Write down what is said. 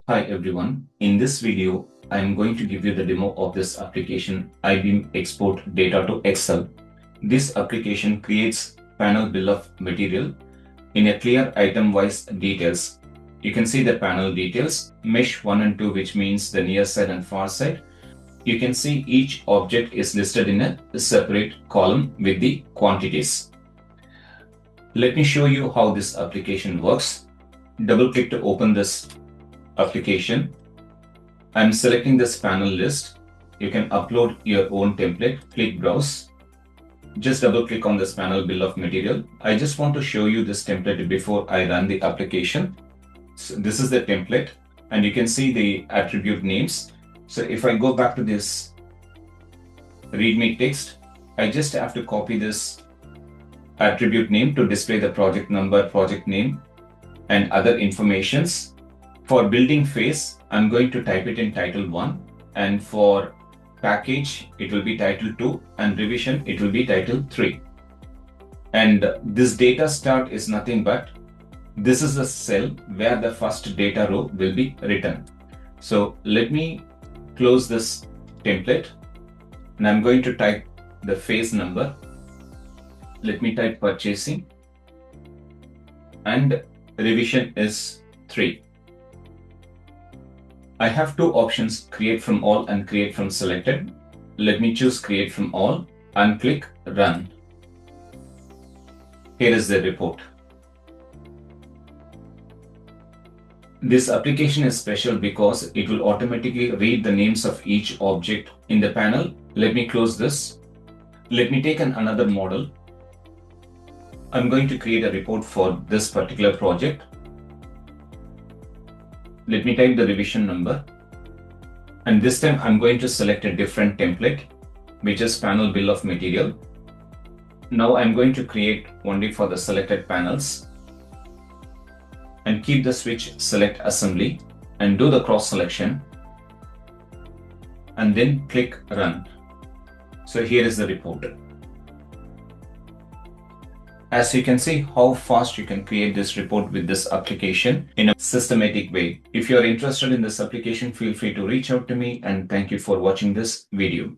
Hi everyone. In this video, I am going to give you the demo of this application iBeam Export Data to Excel. This application creates panel bill of material in a clear item-wise details. You can see the panel details, mesh 1 and 2, which means the near side and far side. You can see each object is listed in a separate column with the quantities. Let me show you how this application works. Double click to open this application. I'm selecting this panel list. You can upload your own template. Click browse. Just double click on this panel bill of material. I just want to show you this template before I run the application. So this is the template and you can see the attribute names. So if I go back to this readme text, I just have to copy this attribute name to display the project number, project name and other informations. For building phase, I'm going to type it in title 1, and for package, it will be title 2, and revision, it will be title 3. And this data start is nothing but this is the cell where the first data row will be written. So let me close this template and I'm going to type the phase number. Let me type purchasing and revision is 3. I have two options, create from all and create from selected. Let me choose create from all and click run. Here is the report. This application is special because it will automatically read the names of each object in the panel. Let me close this. Let me take another model. I'm going to create a report for this particular project. Let me type the revision number. And this time I'm going to select a different template, which is panel bill of material. Now I'm going to create only for the selected panels and keep the switch select assembly and do the cross selection and then click run. So here is the report. As you can see how fast you can create this report with this application in a systematic way. If you are interested in this application, feel free to reach out to me and thank you for watching this video.